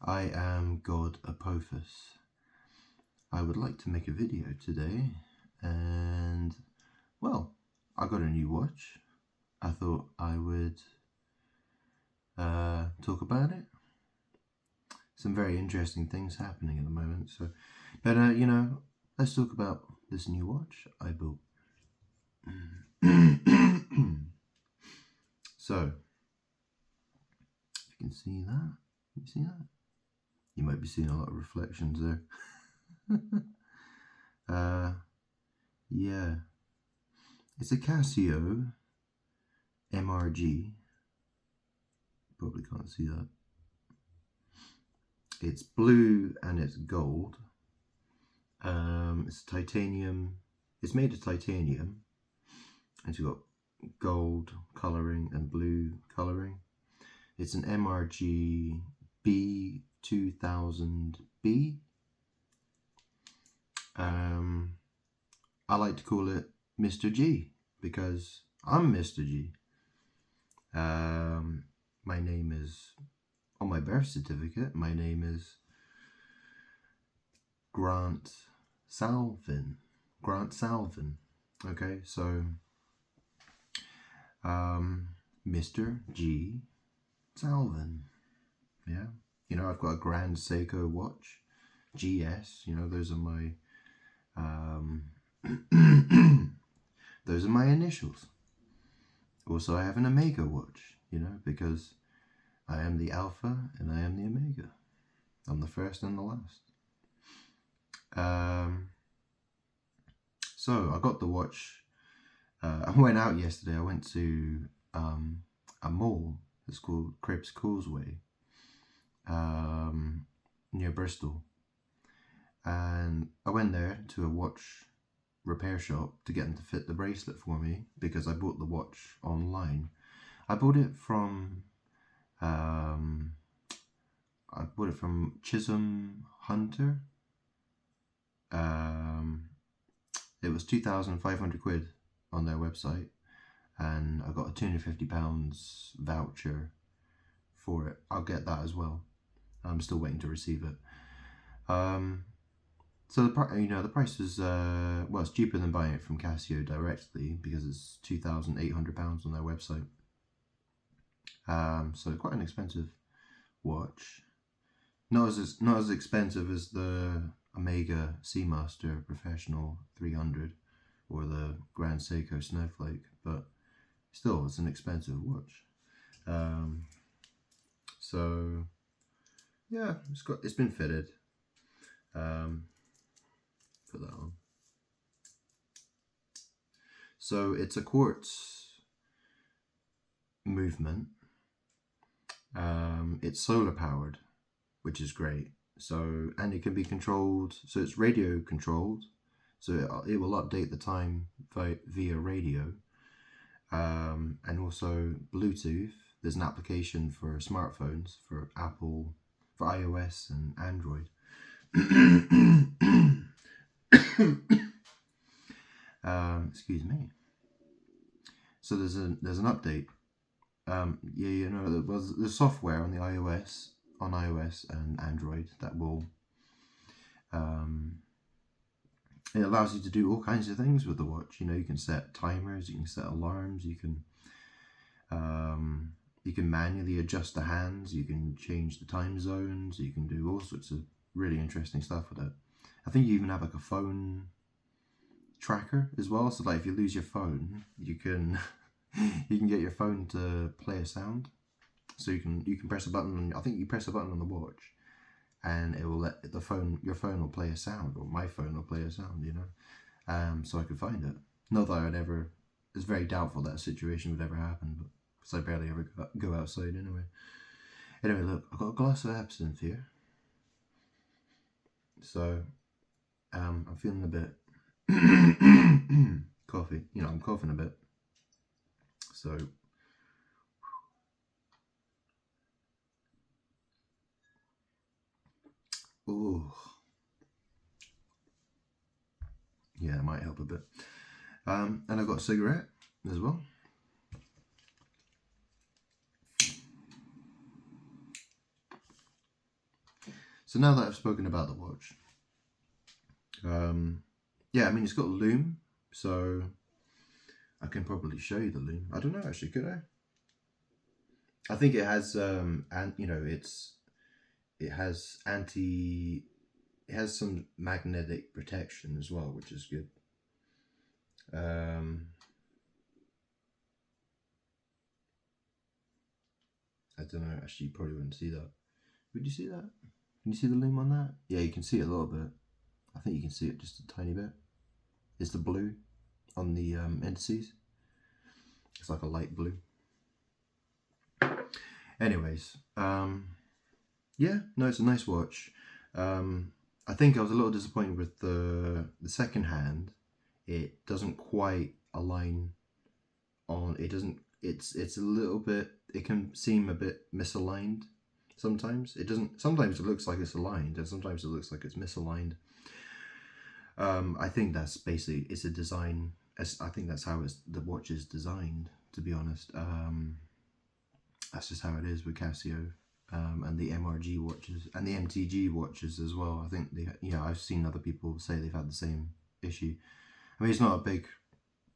I am God Apophis. I would like to make a video today, and well, I got a new watch. I thought I would talk about it. Some very interesting things happening at the moment, so but let's talk about this new watch I built. So, if you can see that, you might be seeing a lot of reflections there. Yeah, it's a Casio MRG. Probably can't see that. It's blue and it's gold. It's titanium. It's made of titanium, and it's got gold coloring and blue coloring. It's an MRG-B2000B. I like to call it Mr. G because I'm Mr. G. My name is, on my birth certificate, my name is Grant Salvin. Okay, so Mr. G Salvin. Yeah, I've got a Grand Seiko watch, GS. Those are my those are my initials. Also, I have an Omega watch, because I am the Alpha and I am the Omega. I'm the first and the last. So I got the watch. I went out yesterday. I went to a mall. It's called Cribs Causeway, near Bristol. And I went there to a watch repair shop to get them to fit the bracelet for me because I bought the watch online. I bought it from Chisholm Hunter. It was £2,500 on their website, and I got a £250 voucher for it. I'll get that as well. I'm still waiting to receive it. So the price is it's cheaper than buying it from Casio directly because it's £2,800 on their website. So quite an expensive watch. Not as expensive as the Omega Seamaster Professional 300 or the Grand Seiko Snowflake, but still, it's an expensive watch. So yeah, it's been fitted. Put that on. So it's a quartz movement. It's solar powered, which is great. So, and it can be controlled. So it's radio controlled. So it will update the time via radio, and also Bluetooth. There's an application for smartphones for Apple, for iOS and Android. Excuse me. So there's an update. There's software on the iOS and Android that will it allows you to do all kinds of things with the watch. You can set timers, you can set alarms, you can manually adjust the hands, you can change the time zones, you can do all sorts of really interesting stuff with it. I think you even have like a phone tracker as well, so like if you lose your phone, you can get your phone to play a sound. So you can press a button. I think you press a button on the watch, and it will let your phone will play a sound, or my phone will play a sound. So I could find it. Not that it's very doubtful that a situation would ever happen, but because I barely ever go outside anyway. Anyway, look, I've got a glass of absinthe here. So I'm feeling a bit coffee. I'm coughing a bit. So oh, yeah, it might help a bit. And I've got a cigarette as well. So now that I've spoken about the watch, yeah, I mean, it's got a loom, so I can probably show you the loom. I don't know, actually, could I? I think it has, and you know, it has it has some magnetic protection as well, which is good. I don't know, actually, you probably wouldn't see that. Would you see that? Can you see the loom on that? Yeah, you can see it a little bit. I think you can see it just a tiny bit. It's the blue on the indices. It's like a light blue. Anyways, yeah, no, it's a nice watch. I think I was a little disappointed with the second hand. It doesn't quite align on. It doesn't. It's a little bit. It can seem a bit misaligned. Sometimes it doesn't. Sometimes it looks like it's aligned, and sometimes it looks like it's misaligned. I think that's basically it's a design. I think that's how the watch is designed. To be honest, that's just how it is with Casio. And the MRG watches and the MTG watches as well. I think I've seen other people say they've had the same issue. I mean, it's not a big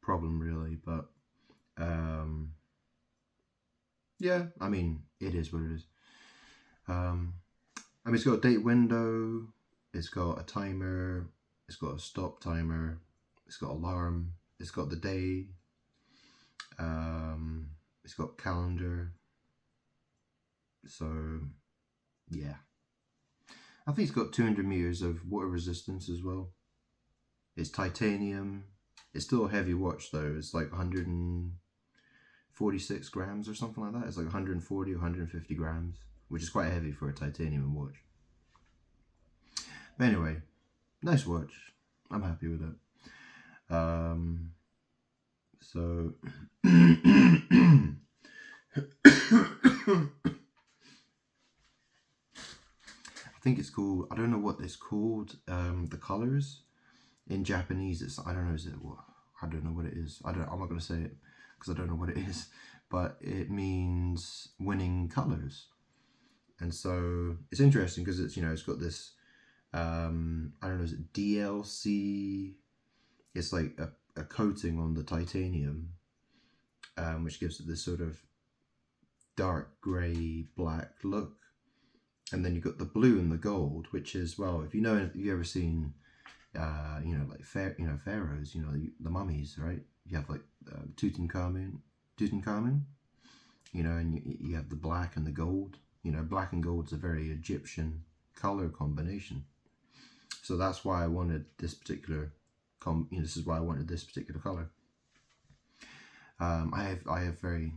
problem really, but yeah, I mean, it is what it is. I mean, it's got a date window, it's got a timer, it's got a stop timer, it's got alarm, it's got the day, it's got calendar. So yeah, I think it's got 200 meters of water resistance as well. It's titanium. It's still a heavy watch though. It's like 146 grams or something like that. It's like 140 or 150 grams, which is quite heavy for a titanium watch. But anyway, nice watch. I'm happy with it. So I think it's called, I don't know what it's called, the colors. In Japanese, it's, I don't know, I don't know what it is. I'm not going to say it because I don't know what it is, but it means winning colors. And so it's interesting because it's, it's got this, I don't know, is it DLC? It's like a coating on the titanium, which gives it this sort of dark grey black look. And then you've got the blue and the gold, which is, well, if you've ever seen, like pharaohs, the mummies, right? You have like Tutankhamun, and you have the black and the gold. Black and gold's a very Egyptian color combination. So that's why I wanted this particular, this is why I wanted this particular color. I have very,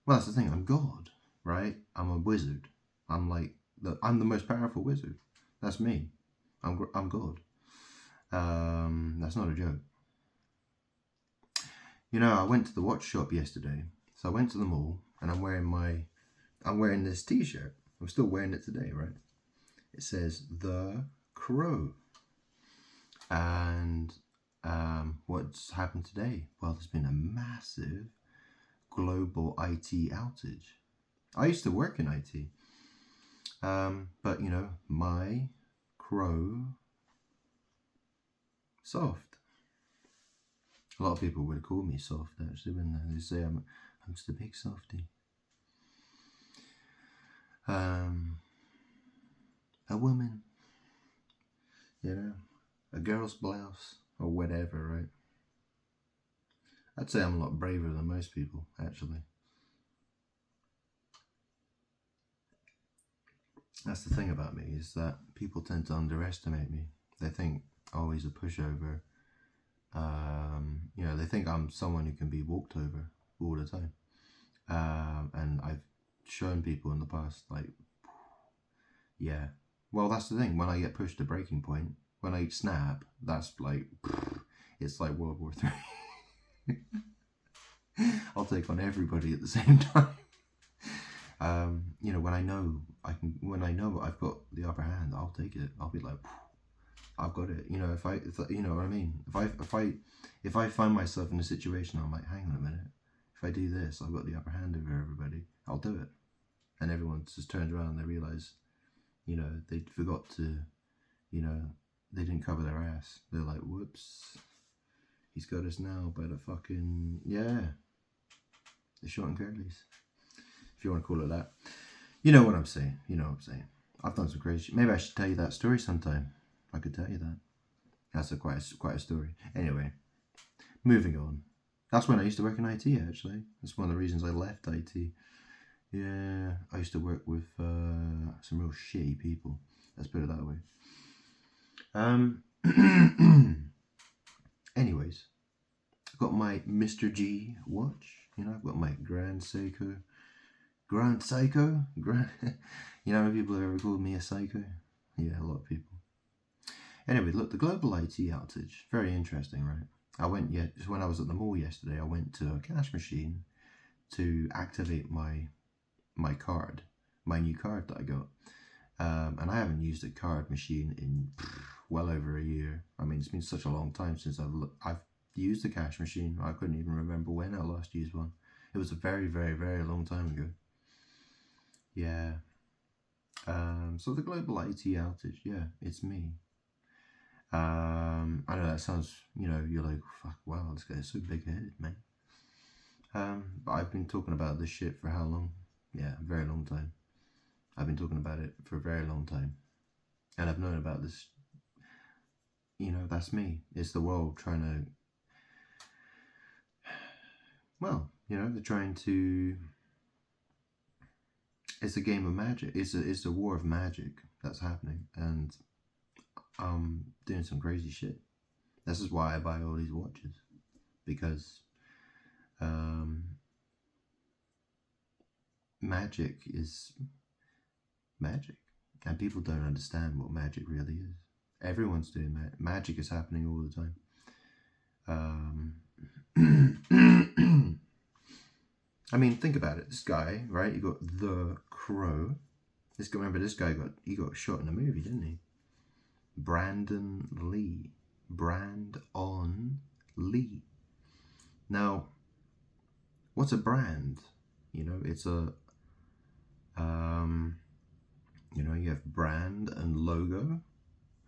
well, that's the thing. I'm God, right? I'm a wizard. I'm like I'm the most powerful wizard. That's me. I'm God. That's not a joke. I went to the watch shop yesterday. So I went to the mall and I'm wearing this t-shirt. I'm still wearing it today, right? It says The Crow. And what's happened today? Well, there's been a massive global IT outage. I used to work in IT. But my crow soft. A lot of people would call me soft actually when they say I'm just a big softie. A woman, a girl's blouse or whatever, right? I'd say I'm a lot braver than most people actually. That's the thing about me, is that people tend to underestimate me. They think, oh, he's a pushover. They think I'm someone who can be walked over all the time. And I've shown people in the past, like, yeah. Well, that's the thing. When I get pushed to breaking point, when I snap, that's like, it's like World War III. I'll take on everybody at the same time. When I know I've got the upper hand, I'll take it. I'll be like, I've got it. You know what I mean? If I find myself in a situation, I'm like, hang on a minute. If I do this, I've got the upper hand over everybody. I'll do it. And everyone just turns around and they realize, you know, they forgot to, you know, they didn't cover their ass. They're like, whoops, he's got us now by the fucking, yeah, the short and curlies, if you want to call it that. You know what I'm saying. You know what I'm saying. I've done some crazy shit. Maybe I should tell you that story sometime. I could tell you that. That's quite a story. Anyway, moving on. That's when I used to work in IT, actually. That's one of the reasons I left IT. Yeah, I used to work with some real shitty people. Let's put it that way. Anyways, I've got my Mr. G watch. You know, I've got my Grand Seiko. Grand Psycho? You know how many people have ever called me a psycho? Yeah, a lot of people. Anyway, look, the global IT outage. Very interesting, right? When I was at the mall yesterday, I went to a cash machine to activate my card, my new card that I got. And I haven't used a card machine in well over a year. I mean, it's been such a long time since I've used a cash machine. I couldn't even remember when I last used one. It was a very, very, very long time ago. Yeah. So the global IT outage, yeah, it's me. I know that sounds, you know, you're like, fuck, wow, this guy's so big-headed, man. But I've been talking about this shit for how long? Yeah, a very long time. I've been talking about it for a very long time. And I've known about this, you know, that's me. It's the world trying to, well, you know, they're trying to, it's a game of magic. It's a war of magic that's happening. And I'm doing some crazy shit. This is why I buy all these watches. Because magic is magic. And people don't understand what magic really is. Everyone's doing magic is happening all the time. I mean, think about it. This guy, right? You got the Crow. Remember, this guy got shot in a movie, didn't he? Brandon Lee. Brand-on Lee. Now, what's a brand? You know, it's a, you know, you have brand and logo,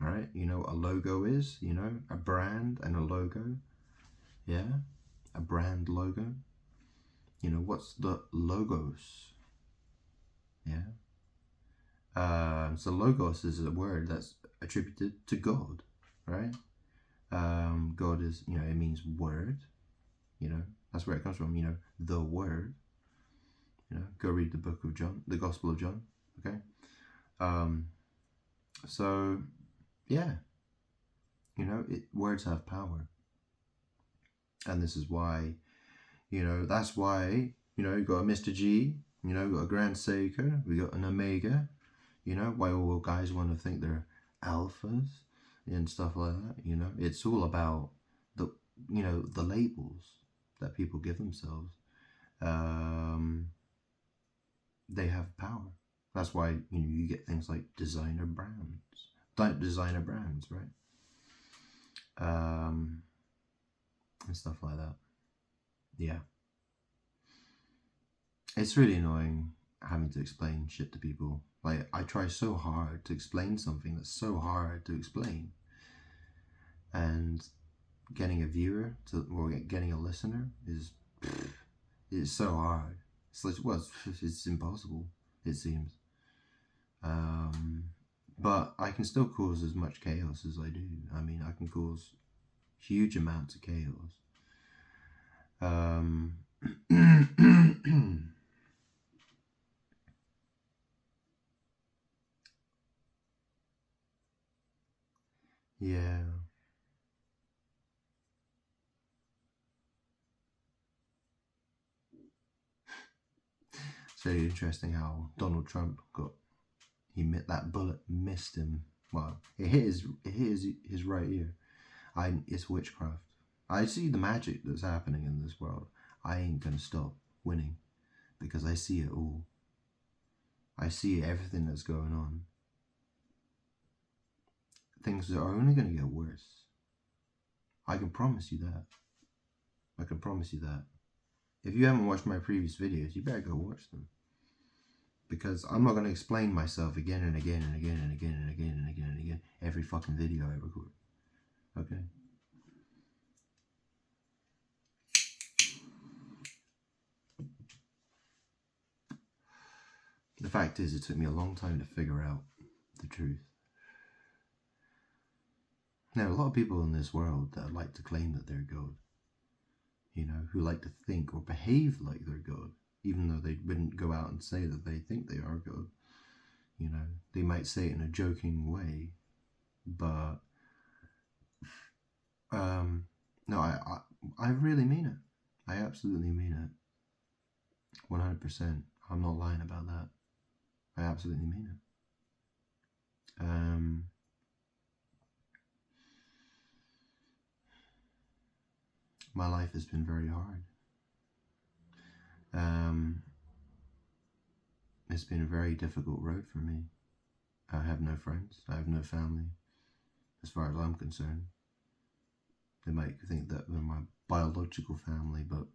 right? You know what a logo is, you know, a brand and a logo. Yeah, a brand logo. You know, what's the logos? Yeah. So logos is a word that's attributed to God, right? God is, you know, it means word, you know, that's where it comes from, you know, the word, you know, go read the book of John, the Gospel of John, okay? So, yeah, you know, words have power. And this is why, you know, that's why, you know, you got a Mr. G, you know, got a Grand Seiko, we got an Omega, you know, why all guys want to think they're alphas and stuff like that, you know. It's all about the, you know, the labels that people give themselves. They have power. That's why, you know, you get things like designer brands, right? And stuff like that. Yeah. It's really annoying having to explain shit to people. Like, I try so hard to explain something that's so hard to explain. And getting a viewer or getting a listener is so hard. It's like, well, it's impossible, it seems. But I can still cause as much chaos as I do. I mean, I can cause huge amounts of chaos. Yeah. It's very interesting how Donald Trump that bullet missed him. Well, it hit his right ear. It's witchcraft. I see the magic that's happening in this world. I ain't gonna stop winning because I see it all. I see everything that's going on. Things are only gonna get worse. I can promise you that. I can promise you that. If you haven't watched my previous videos, you better go watch them. because I'm not going to explain myself again and again and again and again and again and again and again every fucking video I record. Okay? The fact is, it took me a long time to figure out the truth. There are a lot of people in this world that like to claim that they're God. You know, who like to think or behave like they're God, even though they wouldn't go out and say that they think they are God. You know, they might say it in a joking way, but no, I really mean it. I absolutely mean it. 100%. I'm not lying about that. I absolutely mean it. My life has been very hard. It's been a very difficult road for me. I have no friends. I have no family, as far as I'm concerned. They might think that they're my biological family, but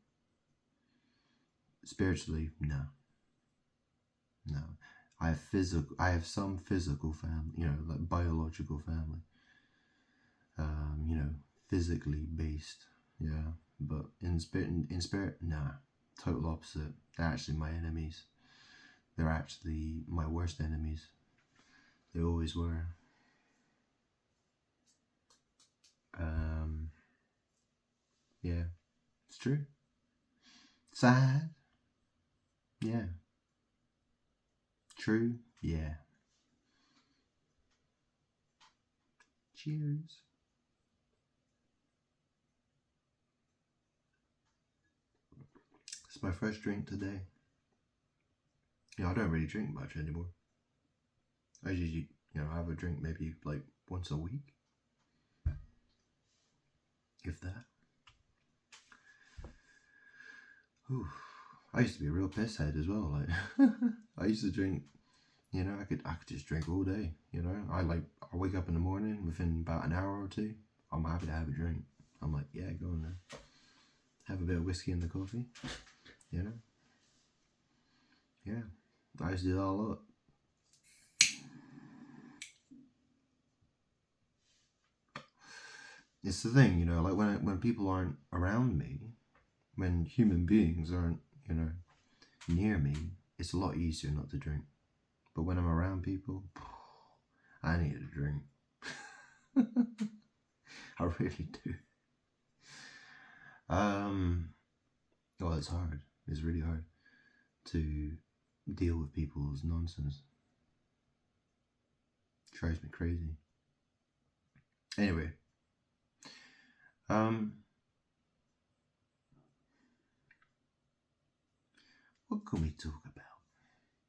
spiritually, no. No. I have some physical family, you know, like biological family. You know, physically based, yeah. But in spirit, nah. Total opposite. They're actually my enemies. They're actually my worst enemies. They always were. Yeah, it's true. Sad. Yeah. True. Yeah. Cheers. It's my first drink today. Yeah, I don't really drink much anymore. I usually, you know, have a drink maybe like once a week, if that. Ooh, I used to be a real pisshead as well. Like, I used to drink. You know, I could just drink all day. You know, I wake up in the morning, within about an hour or two, I'm happy to have a drink. I'm like, yeah, go on then. Have a bit of whiskey in the coffee. You know. Yeah, I used to do that a lot. It's the thing, you know, like when people aren't around me, when human beings aren't, you know, near me, it's a lot easier not to drink. But when I'm around people, I need a drink. I really do. Well, it's hard. It's really hard to deal with people's nonsense. It drives me crazy. Anyway, what can we talk about?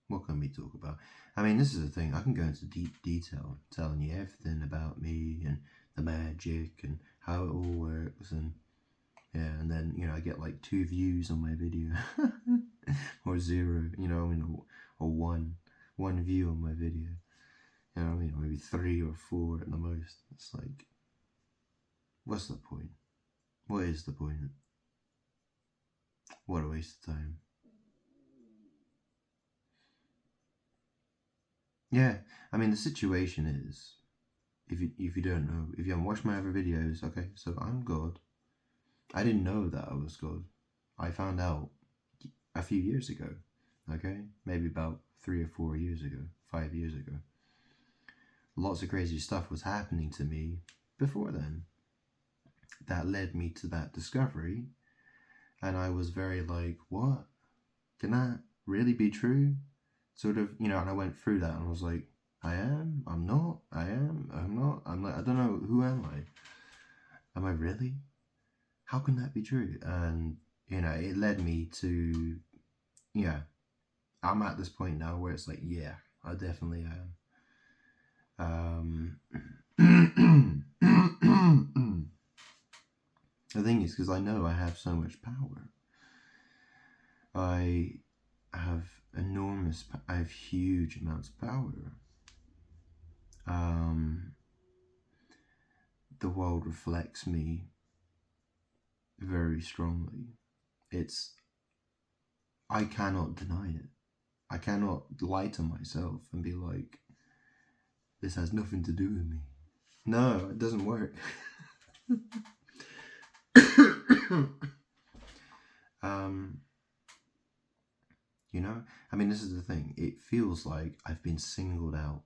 What can we talk about? I mean, this is the thing. I can go into deep detail, telling you everything about me and the magic and how it all works, and yeah, and then, you know, I get like 2 views on my video, or 0, you know, I mean, or one view on my video, you know, I mean, maybe 3 or 4 at the most. It's like, what's the point? What is the point? What a waste of time. Yeah, I mean, the situation is, if you don't know, if you haven't watched my other videos, okay, so I'm God. I didn't know that I was God. I found out a few years ago, okay, maybe about 3 or 4 years ago, 5 years ago. Lots of crazy stuff was happening to me before then that led me to that discovery, and I was very like, what? Can that really be true? Sort of, you know, and I went through that and I was like, I am, I'm not, I am, I'm not, I'm like, I don't know, who am I? Am I really? How can that be true? And, you know, it led me to, yeah, I'm at this point now where it's like, yeah, I definitely am. The thing is, because I know I have so much power, I have huge amounts of power. The world reflects me very strongly. I cannot deny it. I cannot lie to myself and be like, this has nothing to do with me. No, it doesn't work. You know, I mean, this is the thing. It feels like I've been singled out.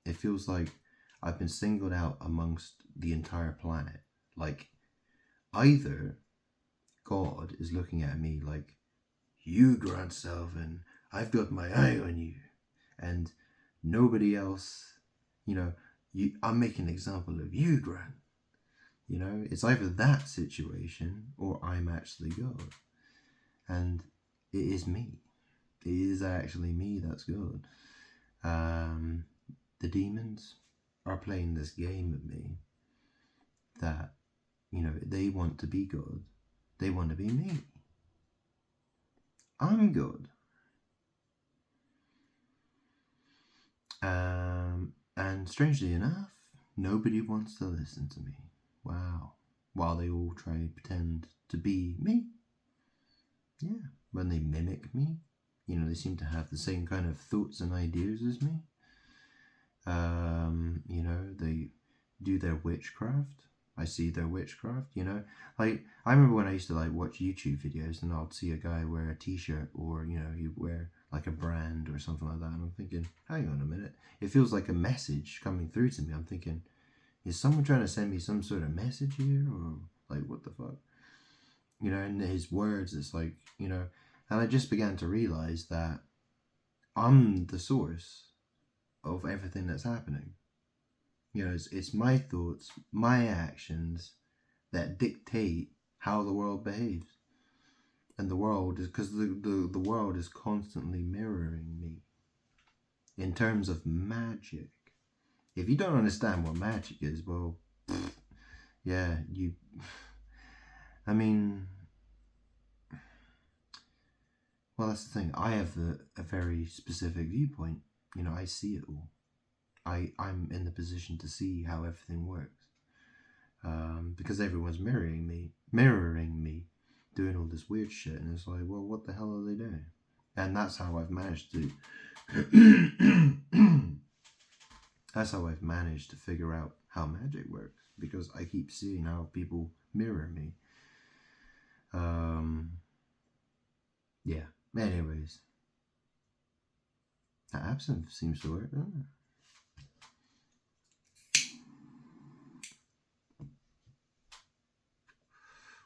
It feels like I've been singled out amongst the entire planet. Like, either God is looking at me like, you, Grant Selvin, I've got my eye on you, and nobody else, you know, I'm making an example of you, Grant. You know, it's either that situation or I'm actually God. And it is me. It is actually me that's God. The demons are playing this game with me that, you know, they want to be God. They want to be me. I'm God. And strangely enough, nobody wants to listen to me. Wow. While they all try to pretend to be me. Yeah. When they mimic me, you know, they seem to have the same kind of thoughts and ideas as me. You know, they do their witchcraft. I see their witchcraft, you know. Like, I remember when I used to, like, watch YouTube videos and I'd see a guy wear a t-shirt or, you know, he'd wear, like, a brand or something like that. And I'm thinking, hang on a minute. It feels like a message coming through to me. I'm thinking, is someone trying to send me some sort of message here? Or, like, what the fuck? You know, in his words, it's like, you know. And I just began to realize that I'm the source of everything that's happening. You know, it's my thoughts, my actions that dictate how the world behaves. And the world is, because the world is constantly mirroring me in terms of magic. If you don't understand what magic is, well, yeah, I mean, well, that's the thing. I have a very specific viewpoint. You know, I see it all. I'm in the position to see how everything works. Because everyone's mirroring me, doing all this weird shit, and it's like, well, what the hell are they doing? And that's how I've managed to that's how I've managed to figure out how magic works, because I keep seeing how people mirror me. Yeah. Anyways, that absinthe seems to work, doesn't it?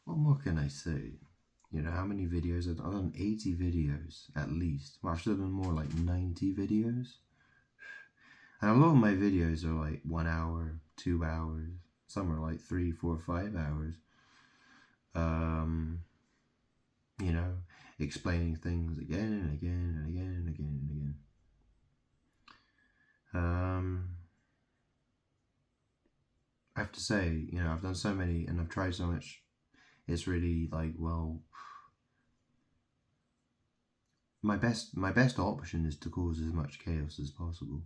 What more can I say? You know, how many videos? I've done 80 videos at least. Well, I should have done more, like 90 videos. And a lot of my videos are like 1 hour, 2 hours. Some are like 3, 4, 5 hours. You know, explaining things again and again and again and again and again. I have to say, you know, I've done so many and I've tried so much. It's really like, well, my best option is to cause as much chaos as possible.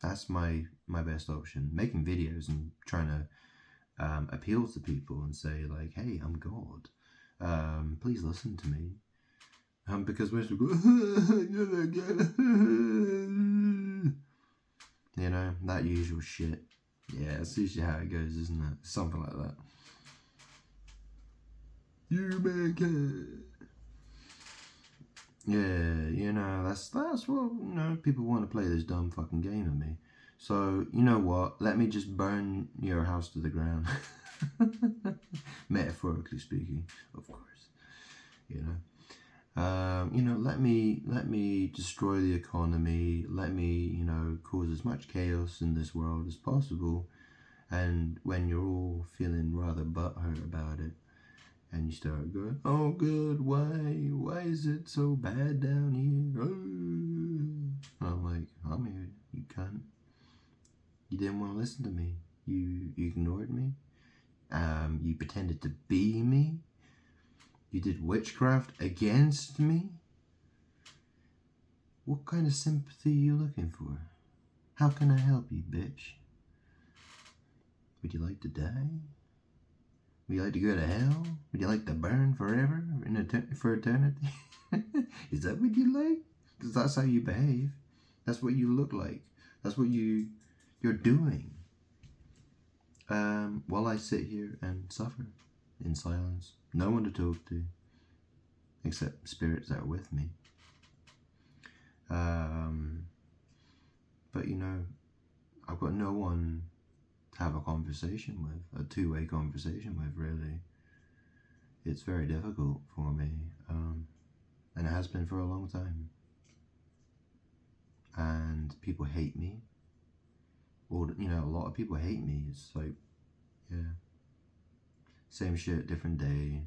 That's my best option. Making videos and trying to appeal to people and say like, hey, I'm God. Please listen to me. Because most people go, you know, that usual shit. Yeah, that's usually how it goes, isn't it? Something like that. You make it. Yeah, you know, that's what, you know, people want to play this dumb fucking game with me. So, you know what? Let me just burn your house to the ground. Metaphorically speaking, of course. You know. You know, let me destroy the economy. Let me, you know, cause as much chaos in this world as possible. And when you're all feeling rather butthurt about it, and you start going, oh God, why is it so bad down here? Oh. I'm like, I'm here, you cunt. You didn't want to listen to me. You ignored me. You pretended to be me. You did witchcraft against me. What kind of sympathy are you looking for? How can I help you, bitch? Would you like to die? Would you like to go to hell? Would you like to burn forever for eternity? Is that what you like? Because that's how you behave. That's what you look like. That's what you're doing. While I sit here and suffer in silence. No one to talk to. Except spirits that are with me. But you know, I've got no one to have a conversation with, a two-way conversation with, really. It's very difficult for me, and it has been for a long time. And people hate me, or you know, a lot of people hate me. It's like, yeah, same shit, different day.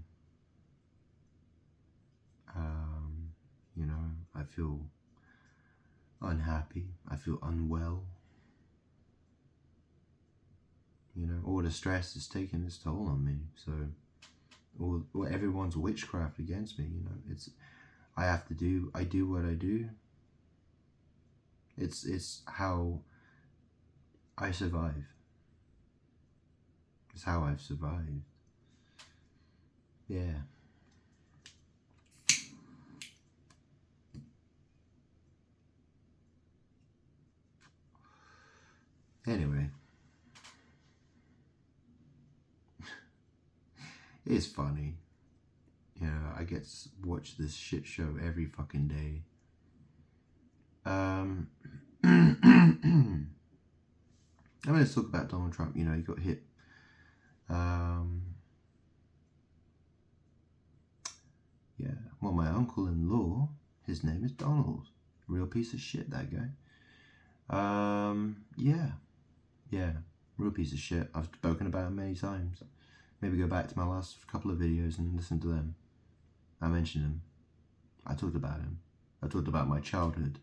You know, I feel unhappy. I feel unwell. You know, all the stress is taking its toll on me. So, or everyone's witchcraft against me. You know, I do what I do. It's how I survive. It's how I've survived. Yeah. Anyway. It's funny. You know, I get to watch this shit show every fucking day. I'm going to talk about Donald Trump. You know, he got hit. Yeah. Well, my uncle-in-law, his name is Donald. Real piece of shit, that guy. Yeah. Yeah. Real piece of shit. I've spoken about him many times. Maybe go back to my last couple of videos and listen to them. I mentioned him. I talked about him. I talked about my childhood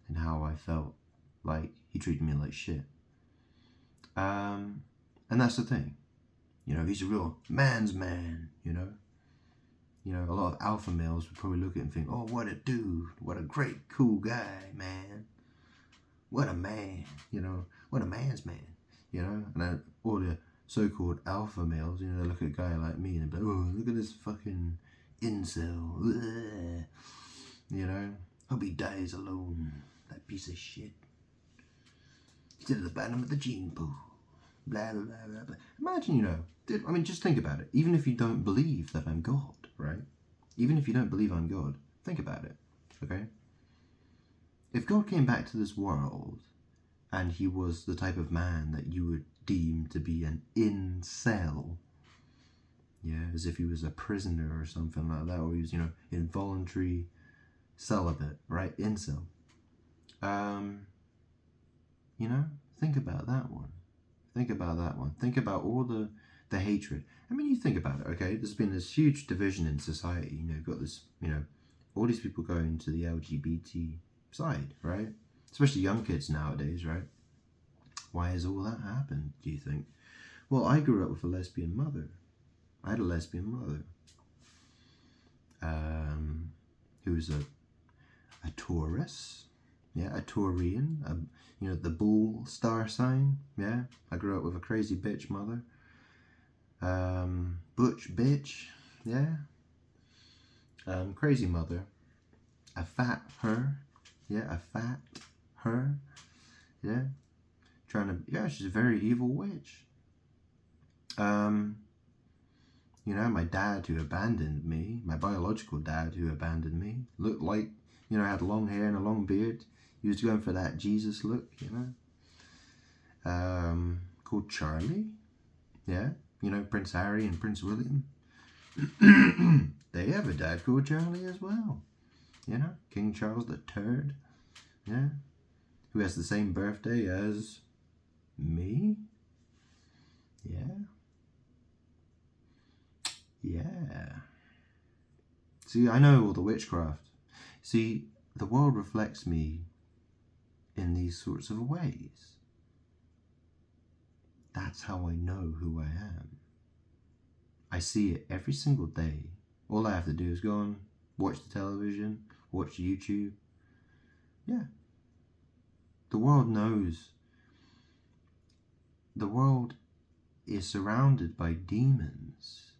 and how I felt like he treated me like shit. And that's the thing. You know, he's a real man's man, you know. You know, a lot of alpha males would probably look at him and think, oh, what a dude. What a great, cool guy, man. What a man, you know. What a man's man, you know. And then all the so-called alpha males, you know, they look at a guy like me and be like, oh, look at this fucking incel. Ugh. You know, hope he dies alone. That piece of shit. He's at the bottom of the gene pool. Blah, blah, blah, blah. Imagine, you know, dude, I mean, just think about it. Even if you don't believe that I'm God, right? Even if you don't believe I'm God, think about it, okay? If God came back to this world and he was the type of man that you would deem to be an incel, yeah, as if he was a prisoner or something like that, or he was, you know, involuntary celibate, right? Incel. You know, think about that one. Think about that one. Think about all the hatred. I mean, you think about it, okay? There's been this huge division in society. You know, got this, you know, all these people going to the LGBT side, right? Especially young kids nowadays, right? Why has all that happened, do you think? Well, I grew up with a lesbian mother. I had a lesbian mother. Who was a Taurus. Yeah, a Taurian. You know, the bull star sign. Yeah, I grew up with a crazy bitch mother. Butch bitch. Yeah. Crazy mother. A fat her. Yeah, a fat her. Yeah. Yeah, she's a very evil witch. You know, my dad who abandoned me, my biological dad who abandoned me, looked like, you know, had long hair and a long beard. He was going for that Jesus look, you know. Called Charlie. Yeah, you know, Prince Harry and Prince William. They have a dad called Charlie as well. You know, King Charles III. Yeah, who has the same birthday as me. Yeah. Yeah. See, I know all the witchcraft. See, the world reflects me in these sorts of ways. That's how I know who I am. I see it every single day. All I have to do is go on, watch the television, watch YouTube. Yeah. The world knows. The world is surrounded by demons.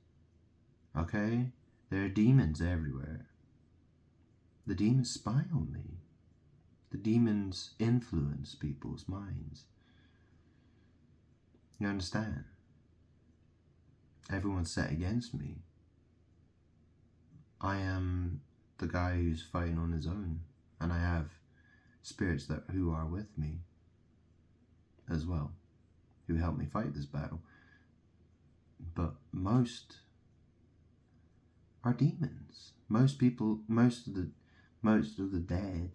Okay? There are demons everywhere. The demons spy on me. The demons influence people's minds. You understand? Everyone's set against me. I am the guy who's fighting on his own, and I have spirits who are with me as well, who help me fight this battle. But most are demons. Most of the dead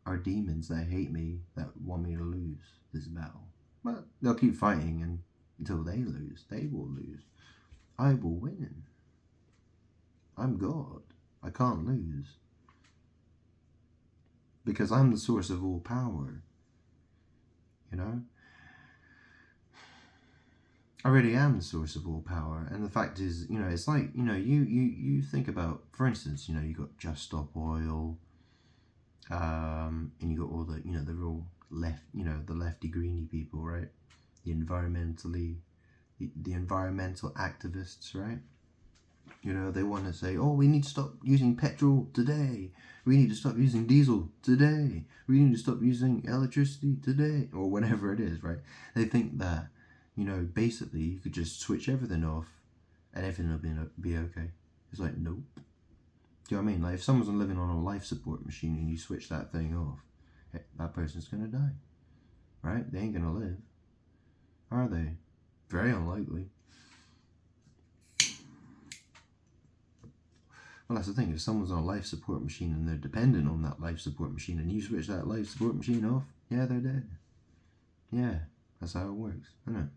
are demons that hate me, that want me to lose this battle. But they'll keep fighting until they lose. They will lose. I will win. I'm God. I can't lose. Because I'm the source of all power. You know? I really am the source of all power. And the fact is, you know, it's like, you know, you think about, for instance, you know, you got Just Stop Oil, and you got all the, you know, the real left, you know, the lefty greeny people, right? The environmental activists, right? You know, they want to say, oh, we need to stop using petrol today. We need to stop using diesel today. We need to stop using electricity today. Or whatever it is, right? They think that, you know, basically you could just switch everything off and everything will be okay. It's like, nope. Do you know what I mean? Like, if someone's living on a life support machine and you switch that thing off, that person's going to die. Right? They ain't going to live. Are they? Very unlikely. Well, that's the thing. If someone's on a life support machine and they're dependent on that life support machine and you switch that life support machine off, yeah, they're dead. Yeah, that's how it works, isn't it?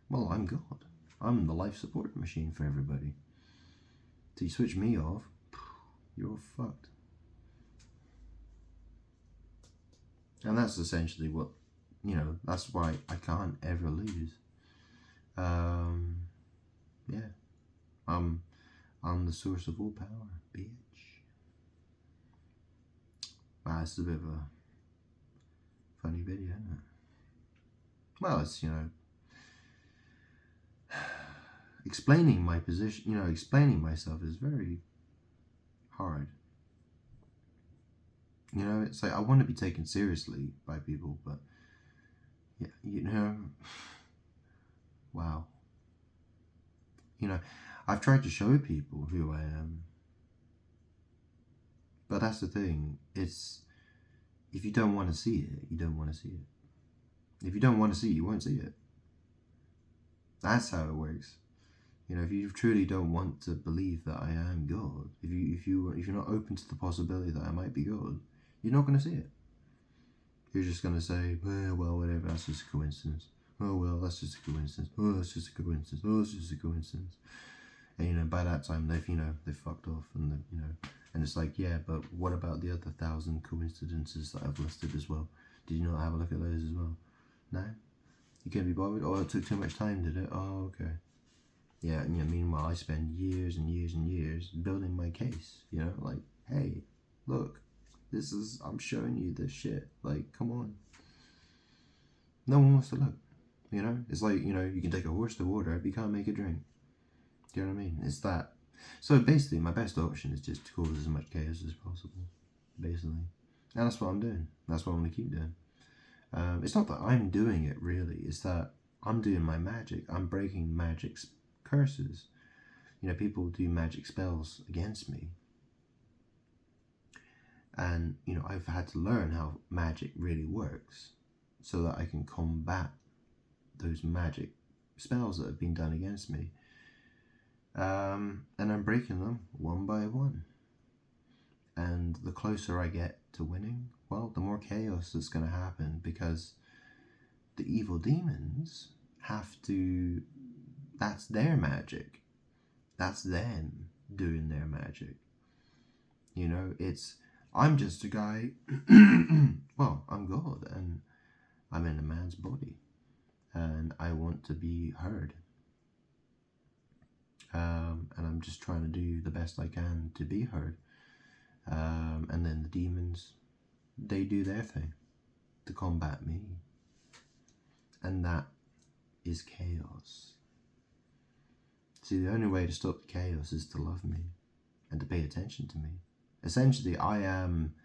Well, I'm God. I'm the life support machine for everybody. So you switch me off, you're fucked. And that's essentially what, you know, that's why I can't ever lose. Yeah. I'm the source of all power, bitch. Wow, it's a bit of a funny video, isn't it? Well, it's, you know, explaining my position, you know, explaining myself is very hard. You know, it's like I want to be taken seriously by people, but yeah, you know, wow. You know, I've tried to show people who I am, but that's the thing. It's, if you don't want to see it, you don't want to see it. If you don't want to see it, you won't see it. That's how it works. You know, if you truly don't want to believe that I am God, if you're not open to the possibility that I might be God, you're not going to see it. You're just going to say, well, whatever, that's just a coincidence. Oh, well, that's just a coincidence. Oh, that's just a coincidence. Oh, it's just a coincidence. And, you know, by that time, they've fucked off. And, you know, and it's like, yeah, but what about the other 1,000 coincidences that I've listed as well? Did you not have a look at those as well? No? You can't be bothered? Oh, it took too much time, did it? Oh, okay. Yeah, and, you know, meanwhile, I spend years and years and years building my case, you know, like, hey, look, I'm showing you this shit, like, come on. No one wants to look, you know? It's like, you know, you can take a horse to water, but you can't make it drink. Do you know what I mean? It's that. So basically, my best option is just to cause as much chaos as possible, basically. And that's what I'm doing. That's what I'm going to keep doing. It's not that I'm doing it, really. It's that I'm doing my magic. I'm breaking magic's curses. You know, people do magic spells against me. And, you know, I've had to learn how magic really works so that I can combat those magic spells that have been done against me. And I'm breaking them one by one. And the closer I get to winning, well, the more chaos is going to happen, because the evil demons have to, that's their magic. That's them doing their magic. You know, I'm just a guy, well, I'm God, and I'm in a man's body, and I want to be heard. And I'm just trying to do the best I can to be heard. And then the demons, they do their thing to combat me. And that is chaos. See, the only way to stop the chaos is to love me and to pay attention to me. Essentially, I am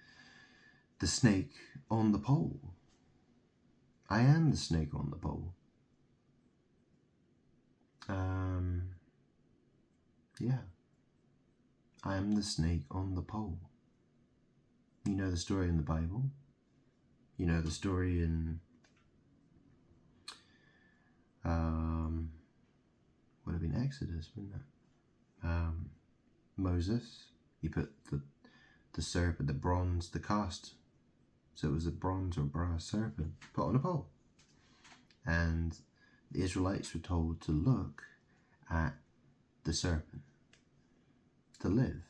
the snake on the pole. I am the snake on the pole. Yeah. I am the snake on the pole. You know the story in the Bible? You know the story in would have been Exodus, wouldn't it? Moses, he put the serpent, the bronze, the cast, so it was a bronze or brass serpent put on a pole, and the Israelites were told to look at the serpent to live.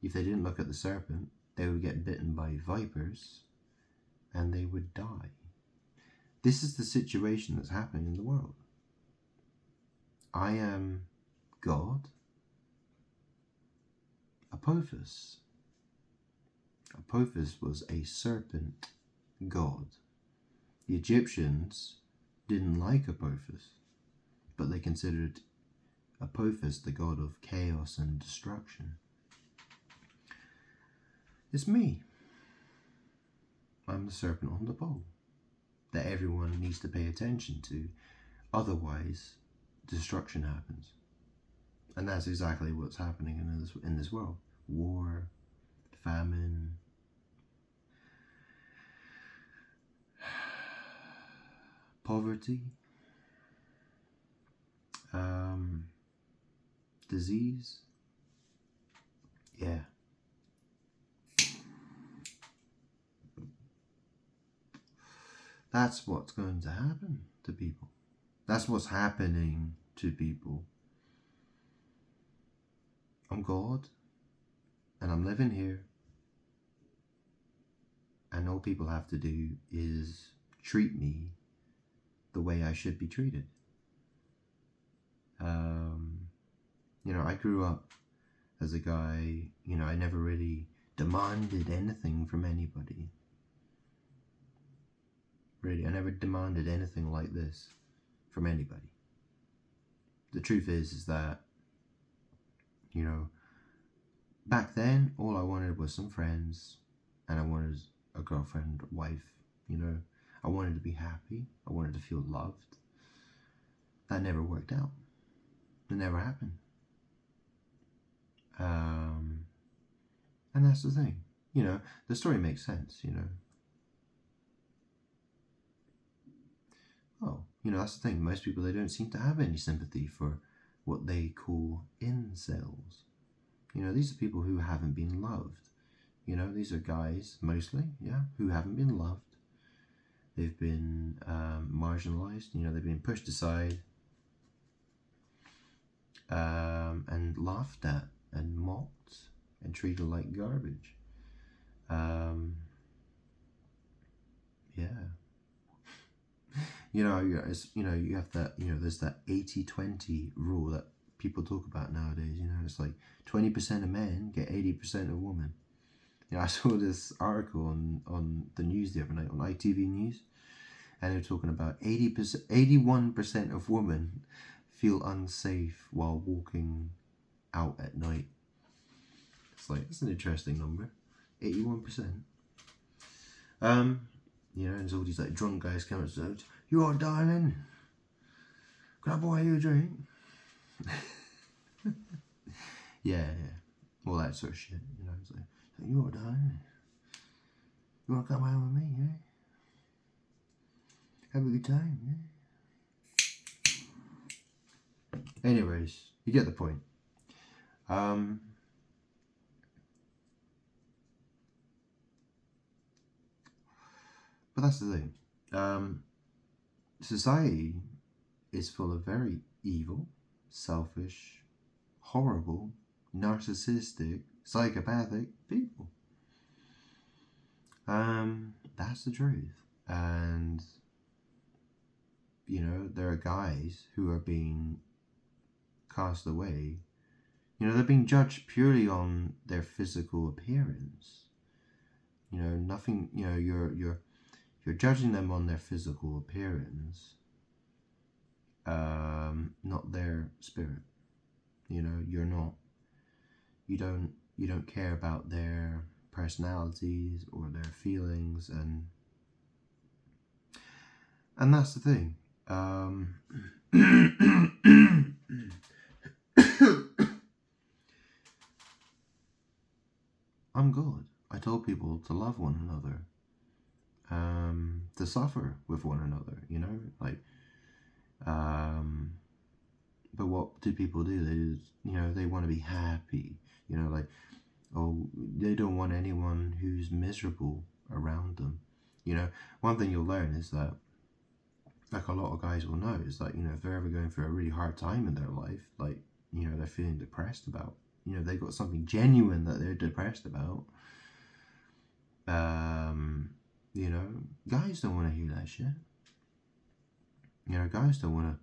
If they didn't look at the serpent, they would get bitten by vipers and they would die. This is the situation that's happening in the world. I am God, Apophis. Apophis was a serpent god. The Egyptians didn't like Apophis, but they considered Apophis the god of chaos and destruction. It's me. I'm the serpent on the pole that everyone needs to pay attention to, otherwise destruction happens. And that's exactly what's happening in this world. War, famine, poverty, disease. Yeah. That's what's going to happen to people. That's what's happening to people. I'm God, and I'm living here, and all people have to do is treat me the way I should be treated. I grew up as a guy, I never really demanded anything from anybody. Really, I never demanded anything like this from anybody. The truth is that, back then, all I wanted was some friends, and I wanted a girlfriend, wife, I wanted to be happy. I wanted to feel loved. That never worked out. It never happened. And that's the thing. The story makes sense, that's the thing. Most people, they don't seem to have any sympathy for what they call incels. These are people who haven't been loved. These are guys, mostly, who haven't been loved. They've been marginalized, they've been pushed aside and laughed at and mocked and treated like garbage. You have that, there's that 80-20 rule that people talk about nowadays. It's like 20% of men get 80% of women. I saw this article on the news the other night on ITV News, and they're talking about 81% of women feel unsafe while walking out at night. It's like, that's an interesting number, 81%. And there's all these like drunk guys coming and say, "You are darling, can I buy you a drink?" yeah, all that sort of shit. It's like, "You are darling, you want to come home with me? Yeah, have a good time." Yeah. Anyways, you get the point. But that's the thing. Society is full of very evil, selfish, horrible, narcissistic, psychopathic people. That's the truth. And, there are guys who are being cast away. They're being judged purely on their physical appearance. Nothing, you're judging them on their physical appearance, not their spirit. You don't you don't care about their personalities or their feelings, and that's the thing. I'm God. I told people to love one another, to suffer with one another, you know, like, but what do people do? They just, you know, they want to be happy, you know, like, oh, they don't want anyone who's miserable around them. You know, one thing you'll learn is that, like a lot of guys will know, is that, you know, if they're ever going through a really hard time in their life, like, you know, they're feeling depressed about, you know, they've got something genuine that they're depressed about, you know, guys don't want to hear that shit. You know, guys don't want to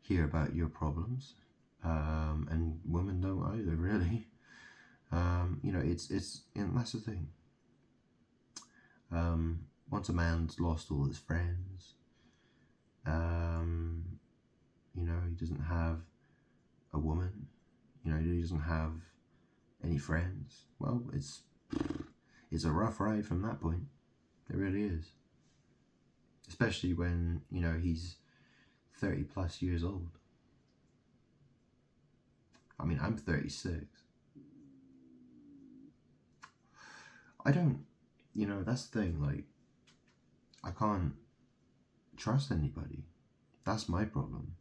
hear about your problems, and women don't either, really. You know, and that's the thing. Once a man's lost all his friends, you know, he doesn't have a woman, you know, he doesn't have any friends, well, it's a rough ride from that point. It really is. Especially when, you know, he's 30 plus years old. I mean, I'm 36. I don't, you know, that's the thing, like, I can't trust anybody. That's my problem.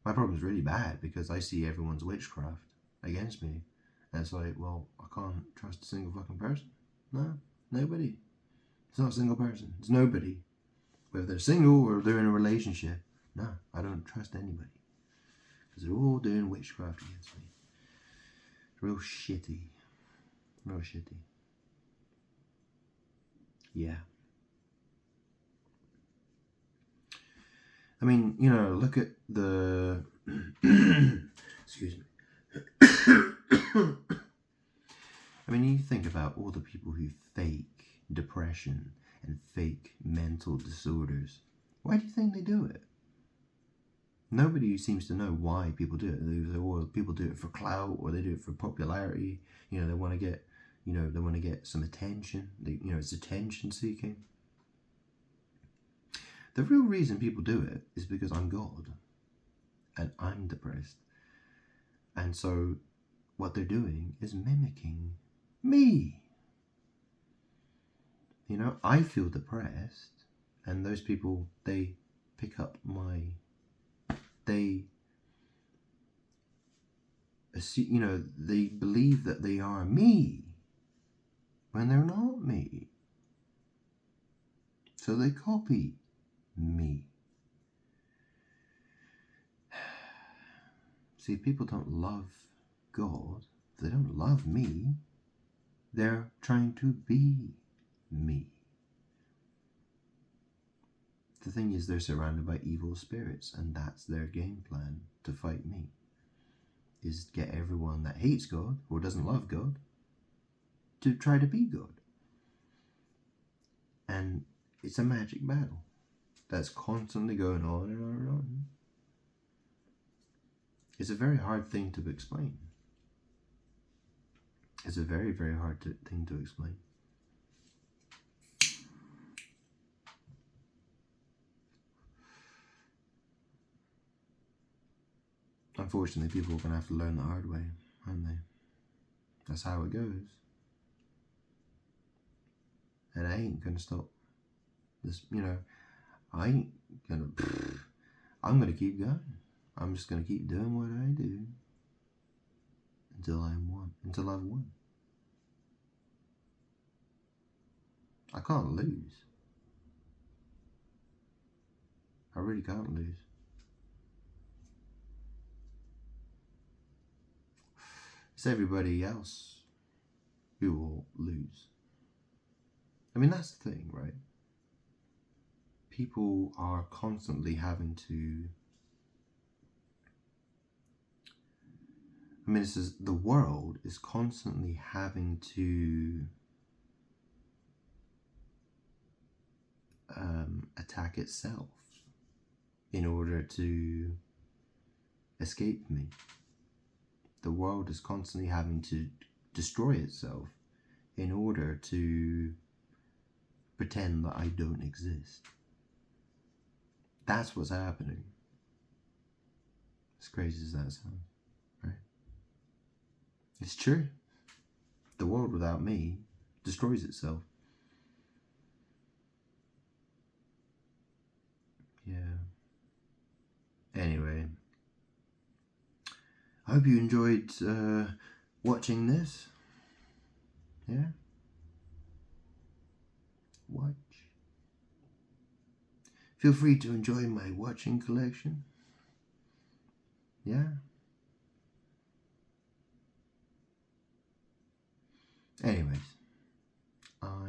My problem's really bad because I see everyone's witchcraft against me. And it's like, well, I can't trust a single fucking person. No, nobody. It's not a single person. It's nobody. Whether they're single or they're in a relationship. No, I don't trust anybody. Because they're all doing witchcraft against me. Real shitty. Real shitty. Yeah. I mean, you know, look at the... Excuse me. I mean, you think about all the people who fake depression and fake mental disorders. Why do you think they do it? Nobody seems to know why people do it. Or people do it for clout, or they do it for popularity. You know, they want to get, you know, they want to get some attention. You know, it's attention seeking. The real reason people do it is because I'm God, and I'm depressed, and so what they're doing is mimicking me. You know, I feel depressed, and those people, they pick up they you know, they believe that they are me when they're not me. So they copy me. See, if people don't love God, if they don't love me, they're trying to be me. The thing is, they're surrounded by evil spirits, and that's their game plan to fight me. Is get everyone that hates God or doesn't love God to try to be God. And it's a magic battle that's constantly going on and on and on. It's a very hard thing to explain. It's a very, very hard thing to explain. Unfortunately, people are going to have to learn the hard way, aren't they? That's how it goes. And I ain't going to stop. This, you know, I ain't going to... I'm going to keep going. I'm just going to keep doing what I do until I'm one. Until I've won. I can't lose. I really can't lose. It's everybody else who will lose. I mean, that's the thing, right? People are constantly having to... I mean, the world is constantly having to attack itself in order to escape me. the world is constantly having to destroy itself in order to pretend that I don't exist. That's what's happening. As crazy as that sounds, right? It's true. The world without me destroys itself. Yeah. Anyway, I hope you enjoyed watching this. Yeah? Watch. Feel free to enjoy my watching collection. Yeah? Anyways, I'll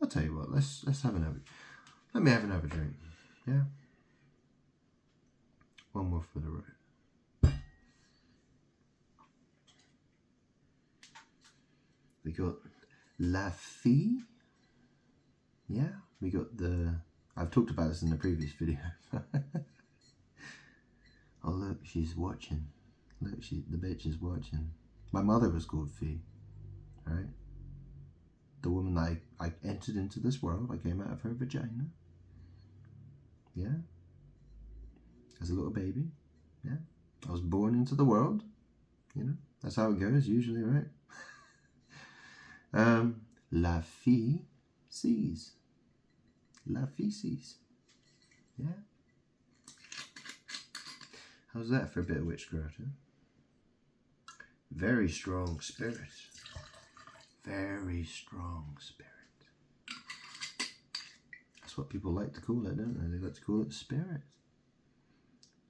tell you what, let's have another. Let me have another drink. Yeah? One more for the road. We got La Fille. Yeah, we got the... I've talked about this in the previous video. Oh look, she's watching. Look, the bitch is watching. My mother was called Fille, right? The woman that I entered into this world, I came out of her vagina. Yeah. As a little baby. Yeah. I was born into the world. You know, that's how it goes usually, right? La Fille sees. La Fille sees. Yeah. How's that for a bit of witchcraft, huh? Very strong spirit. Very strong spirit. That's what people like to call it, don't they? They like to call it spirit.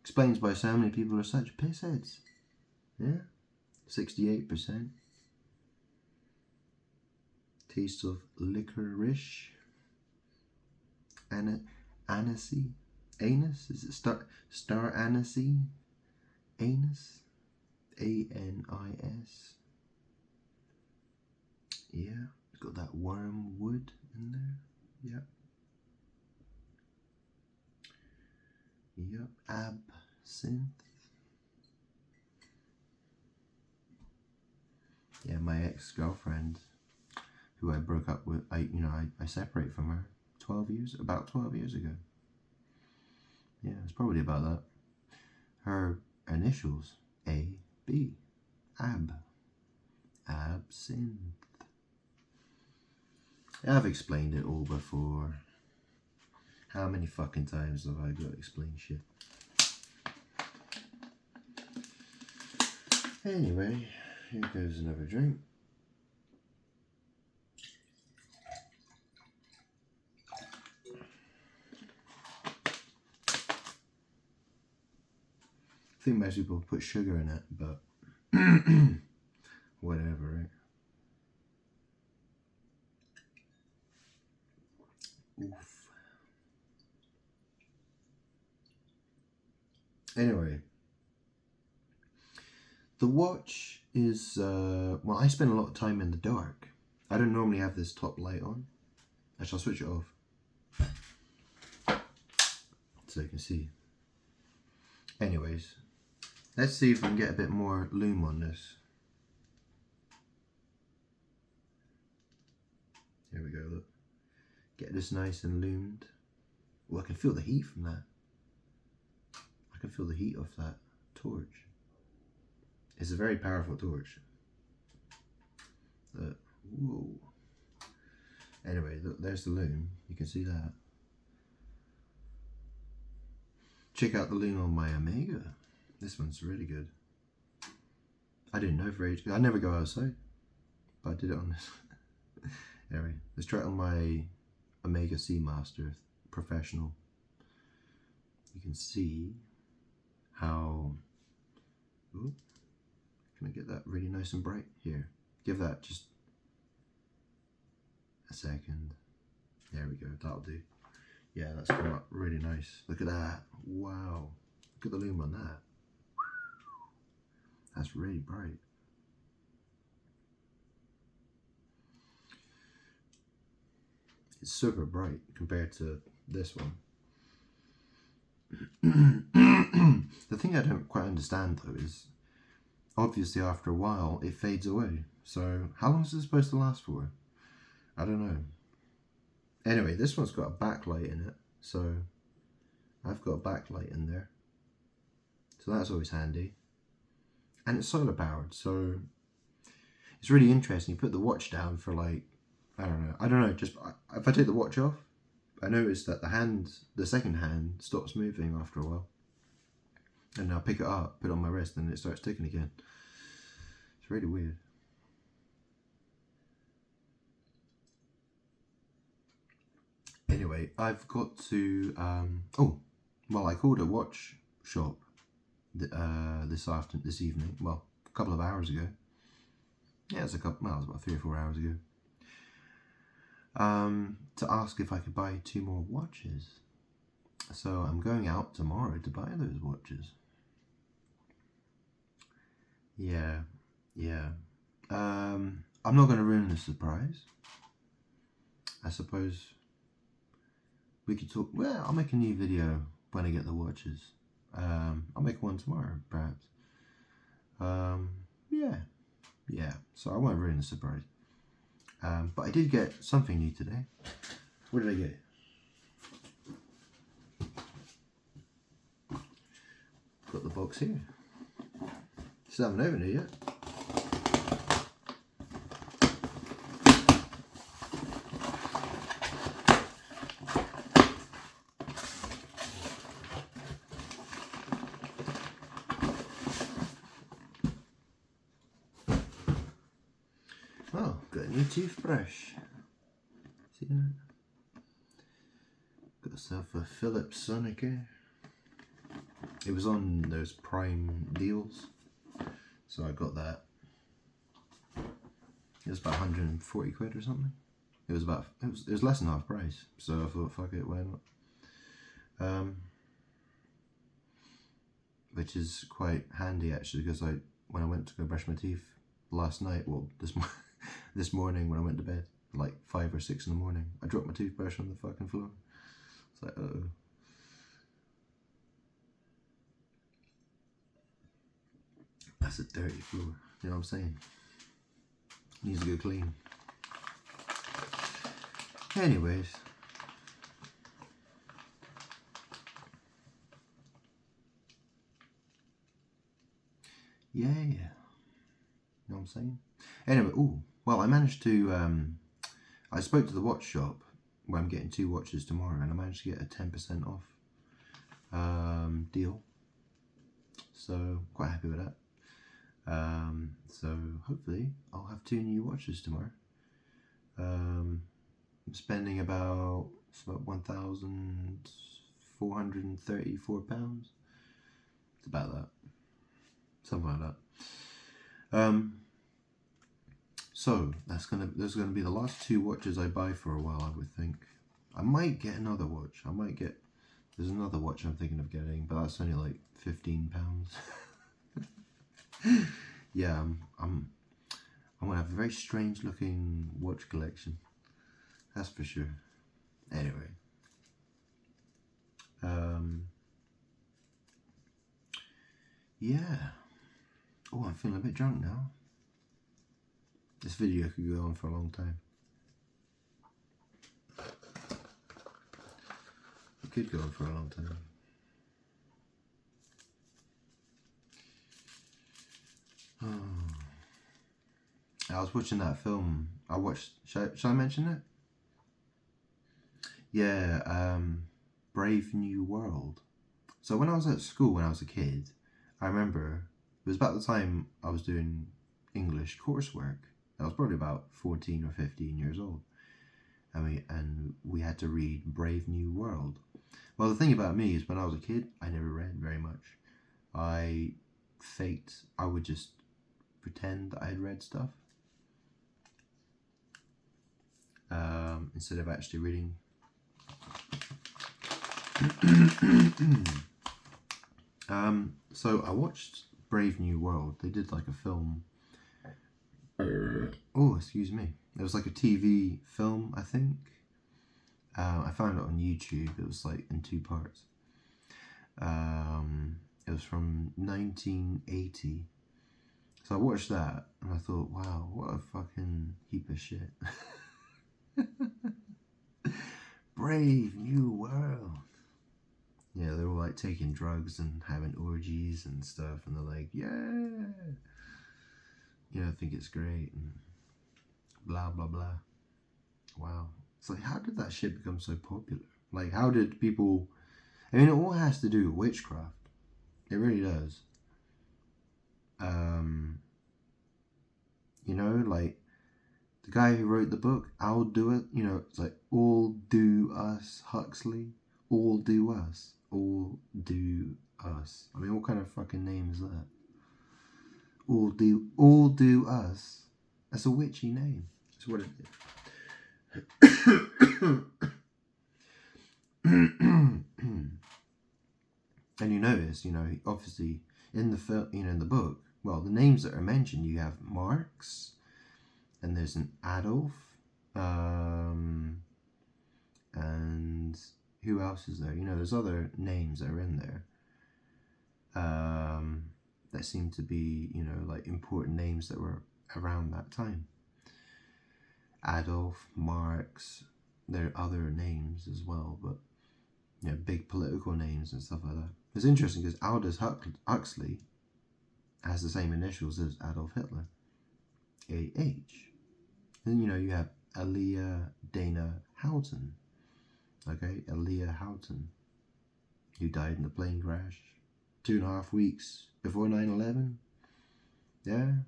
Explains why so many people are such pissheads. Yeah? 68%. Taste of licorice. Anisy. Anus? Is it star anisy? Anus? A-N-I-S. Yeah, it's got that wormwood in there. Yep. Yep. Absinthe. Yeah, my ex-girlfriend, who I broke up with, I separated from her about 12 years ago. Yeah, it's probably about that. Her initials, A-B. Absinthe. I've explained it all before. How many fucking times have I got to explain shit? Anyway, here goes another drink. I think most people put sugar in it, but whatever, right? Oof. Anyway, the watch is, well, I spend a lot of time in the dark. I don't normally have this top light on. I shall switch it off so you can see. Anyways, let's see if we can get a bit more lume on this. Here we go, look. Get this nice and lumed. Oh, I can feel the heat from that. I can feel the heat of that torch. It's a very powerful torch. Look. Whoa. Anyway, look, there's the lume. You can see that. Check out the lume on my Omega. This one's really good. I didn't know for ages. I never go outside, but I did it on this. Anyway, let's try it on my Omega Seamaster Professional. You can see how... Ooh, can I get that really nice and bright? Here, give that just a second. There we go, that'll do. Yeah, that's come up really nice. Look at that. Wow. Look at the lume on that. That's really bright. It's super bright compared to this one. The thing I don't quite understand though is, obviously after a while it fades away. So how long is it supposed to last for? I don't know. Anyway, this one's got a backlight in it, so I've got a backlight in there. So that's always handy. And it's solar powered, so it's really interesting. You put the watch down for like, I don't know, just if I take the watch off, I notice that the second hand stops moving after a while. And I'll pick it up, put it on my wrist, and it starts ticking again. It's really weird. Anyway, I've got to, I called a watch shop this evening, well, a couple of hours ago. Yeah, it was about 3 or 4 hours ago. To ask if I could buy 2 more watches. So I'm going out tomorrow to buy those watches. Yeah. I'm not going to ruin the surprise. I suppose we could talk. Well, I'll make a new video when I get the watches. I'll make one tomorrow, perhaps. Yeah. So I won't ruin the surprise. But I did get something new today. What did I get? Got the box here. Still haven't opened it yet. Oh, got a new toothbrush. See that? Got myself a Philips Sonicare. It was on those Prime deals, so I got that. It was about 140 quid or something. It was less than half price, so I thought, fuck it, why not? Which is quite handy actually, because when I went to go brush my teeth last night, well, this morning when I went to bed, like 5 or 6 in the morning, I dropped my toothbrush on the fucking floor. It's like, uh-oh. That's a dirty floor, you know what I'm saying? Needs to go clean. Anyways. Yeah. You know what I'm saying? Anyway, I managed to, I spoke to the watch shop where I'm getting 2 watches tomorrow, and I managed to get a 10% off deal. So, quite happy with that. So hopefully I'll have 2 new watches tomorrow. I'm spending about £1,434. It's about that, something like that. So those are gonna be the last 2 watches I buy for a while, I would think. I might get another watch. There's another watch I'm thinking of getting, but that's only like £15. Yeah, I'm gonna have a very strange looking watch collection. That's for sure. Anyway. Yeah. Oh, I'm feeling a bit drunk now. This video could go on for a long time. It could go on for a long time. I was watching that film. I watched. Should I mention it? Yeah, Brave New World. So when I was at school, when I was a kid, I remember it was about the time I was doing English coursework. I was probably about 14 or 15 years old, and we had to read Brave New World. Well, the thing about me is when I was a kid, I never read very much. I would just pretend that I had read stuff instead of actually reading. So I watched Brave New World. They did like a film. Oh, excuse me. It was like a TV film, I think. I found it on YouTube. It was like in 2 parts. It was from 1980. So I watched that and I thought, wow, what a fucking heap of shit. Brave new world. Yeah, they're all like taking drugs and having orgies and stuff, and they're like, yeah, I think it's great, and blah blah blah. Wow. It's like, how did that shit become so popular? Like, how did people... I mean, it all has to do with witchcraft. It really does. Like, the guy who wrote the book, I'll do it, it's like, all do us, Huxley. All do us. All do us. I mean, what kind of fucking name is that? All do us. That's a witchy name. That's what it is. And you notice, obviously in the film, in the book, well, the names that are mentioned, you have Marx, and there's an Adolf, and who else is there? There's other names that are in there, that seem to be, like important names that were around that time. Adolf, Marx, there are other names as well, but big political names and stuff like that. It's interesting because Aldous Huxley has the same initials as Adolf Hitler, A.H. Then you have Elia Dana Houghton. Okay, Elia Houghton, who died in a plane crash 2.5 weeks before 9/11. Yeah.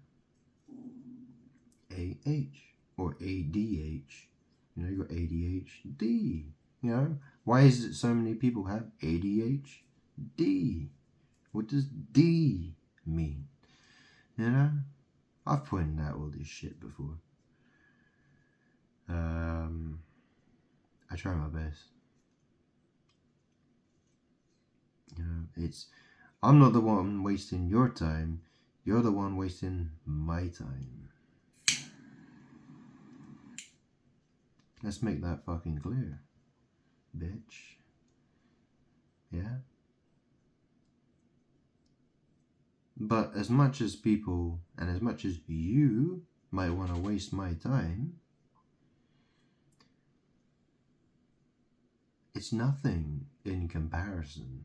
A.H. or A.D.H. You got ADHD. Why is it so many people have ADHD? What does D mean? I've pointed out all this shit before. I try my best. I'm not the one wasting your time. You're the one wasting my time. Let's make that fucking clear, bitch. Yeah? But as much as people, and as much as you might want to waste my time, it's nothing in comparison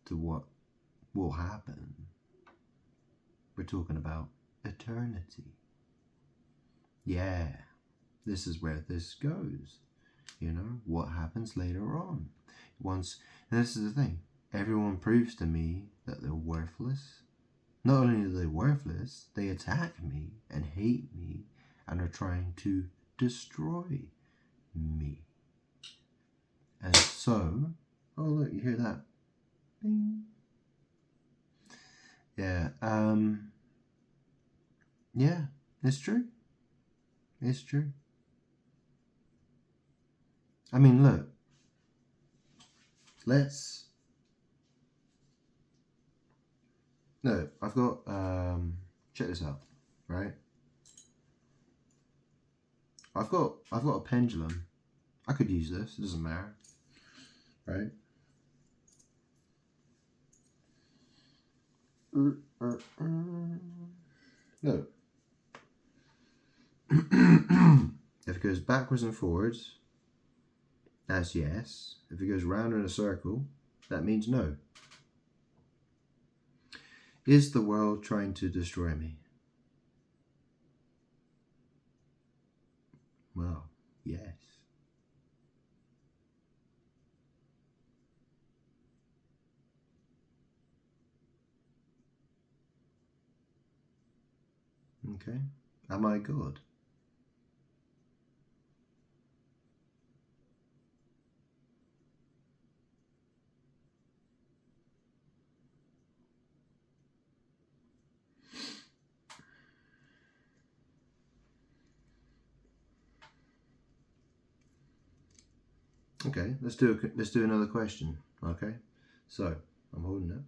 to what will happen. We're talking about eternity. Yeah, this is where this goes. What happens later on. And this is the thing, everyone proves to me that they're worthless. Not only are they worthless, they attack me and hate me and are trying to destroy me. And so, oh look, you hear that? Bing. Yeah, yeah, it's true. It's true. I mean, look, I've got, check this out, right? I've got a pendulum. I could use this, it doesn't matter, right? Look. If it goes backwards and forwards, that's yes. If it goes round in a circle, that means no. Is the world trying to destroy me? Well, yes. Okay. Am I God? Okay, let's do another question. Okay, so I'm holding it.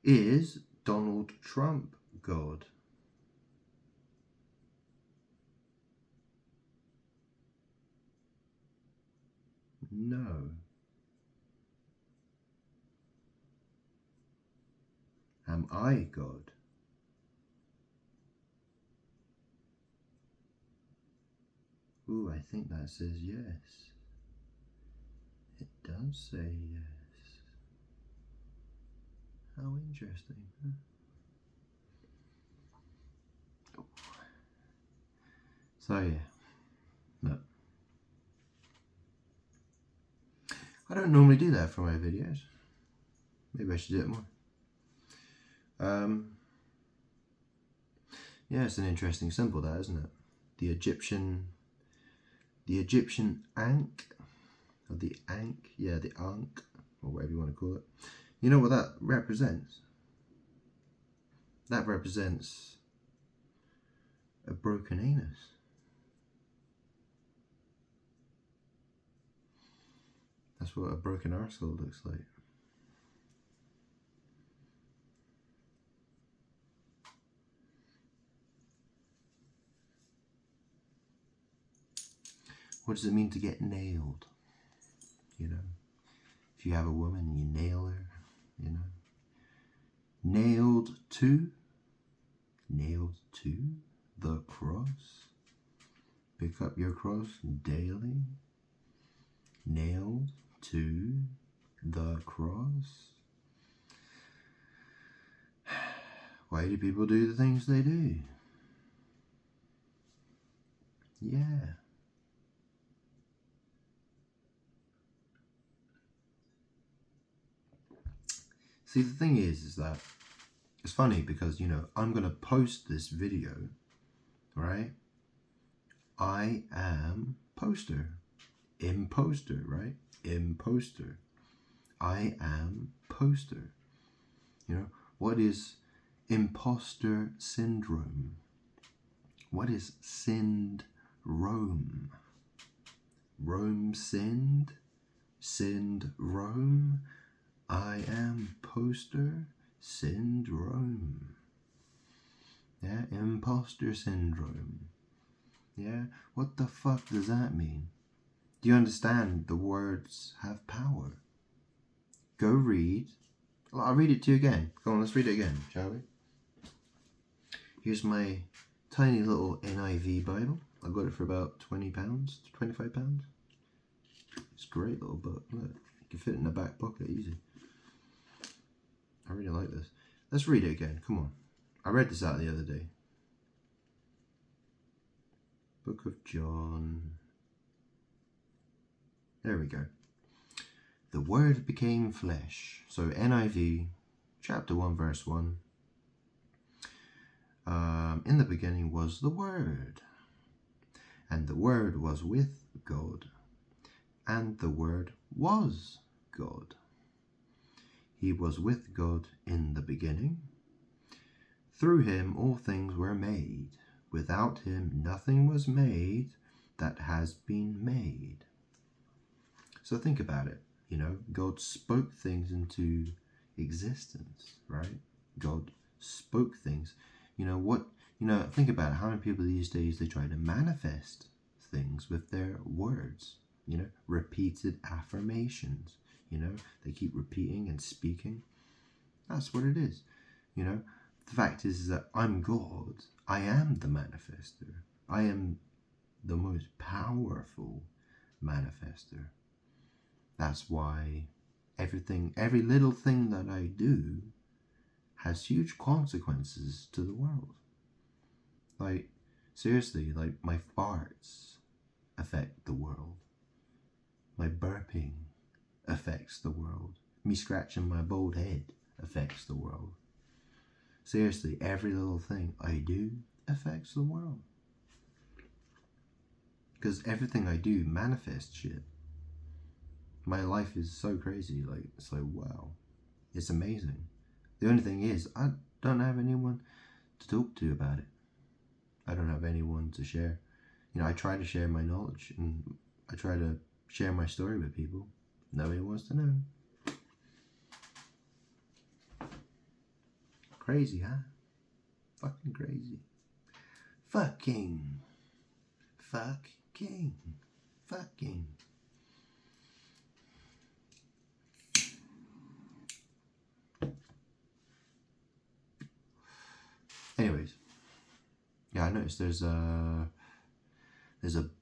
Is Donald Trump God? No. Am I God? Ooh, I think that says yes. It does say yes. How interesting, huh? Oh. So yeah, no. I don't normally do that for my videos. Maybe I should do it more. Yeah, it's an interesting symbol, that, isn't it? The Egyptian Ankh, or the Ankh, yeah, the Ankh, or whatever you want to call it. You know what that represents? That represents a broken anus. That's what a broken arsehole looks like. What does it mean to get nailed? You know, if you have a woman and you nail her, you know. Nailed to the cross. Pick up your cross daily. Nailed to the cross. Why do people do the things they do? Yeah. See, the thing is that it's funny because, you know, I'm going to post this video, right? I am poster. Imposter, right? Imposter. I am poster. You know, what is imposter syndrome? What is syndrome? Rome sinned? Sinned Rome? I am poster syndrome. Yeah, imposter syndrome. Yeah, what the fuck does that mean? Do you understand the words have power? Go read. I'll read it to you again. Go on, let's read it again, shall we? Here's my tiny little NIV Bible. I got it for about £20, £25. It's a great little book. Look, you can fit it in the back pocket easy. I really like this. Let's read it again. Come on. I read this out the other day. Book of John. There we go. The Word became flesh. So NIV, chapter 1, verse 1. In the beginning was the Word, and the Word was with God, and the Word was God. He was with God in the beginning. Through him all things were made. Without him nothing was made that has been made. So think about it. You know, God spoke things into existence, right? God spoke things. You know, think about it. How many people these days, they try to manifest things with their words, you know, repeated affirmations, you know, they keep repeating and speaking. That's what it is. You know, the fact is that I'm God. I am the manifester. I am the most powerful manifester. That's why every little thing that I do has huge consequences to the world. Like, seriously, like my farts affect the world. My burping affects the world. Me scratching my bald head affects the world. Seriously, every little thing I do affects the world. Because everything I do manifests shit. My life is so crazy, like, it's like, wow. It's amazing. The only thing is, I don't have anyone to talk to about it. I don't have anyone to share. You know, I try to share my knowledge and I try to share my story with people. Nobody wants to know. Crazy, huh? Fucking crazy. Fucking. noticed there's a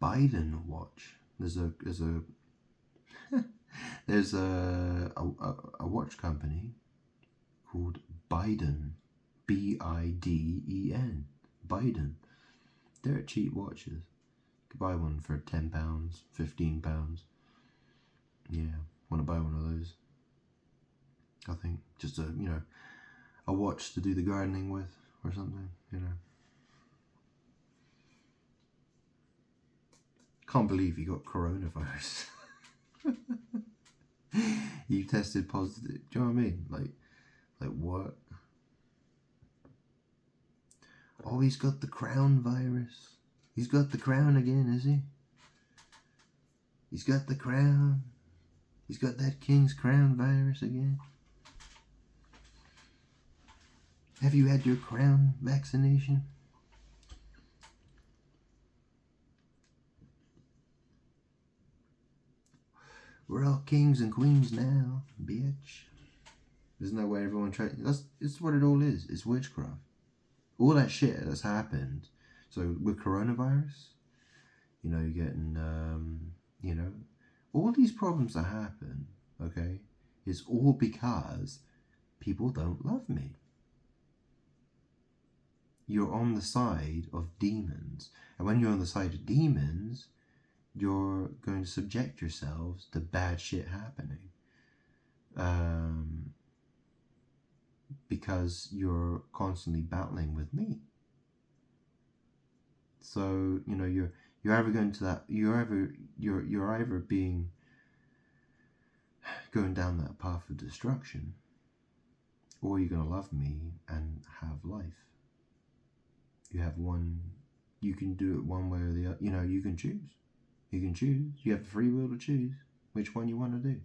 Biden watch. There's a there's a watch company called Biden, Biden, Biden. They're cheap watches. You could buy one for £10, £15. Yeah, want to buy one of those. I think just a watch to do the gardening with or something. Can't believe you got coronavirus. You tested positive. Do you know what I mean? Like what? Oh, he's got the crown virus. He's got the crown again, is he? He's got the crown. He's got that king's crown virus again. Have you had your crown vaccination? We're all kings and queens now, bitch. Isn't that why everyone tries? It's what it all is. It's witchcraft. All that shit that's happened. So with coronavirus, you're getting, all these problems that happen, okay, is all because people don't love me. You're on the side of demons. And when you're on the side of demons, you're going to subject yourselves to bad shit happening. Because you're constantly battling with me. So, you're either going to that, you're either going down that path of destruction, or you're going to love me and have life. You have one, you can do it one way or the other. You can choose. You can choose. You have free will to choose which one you want to do.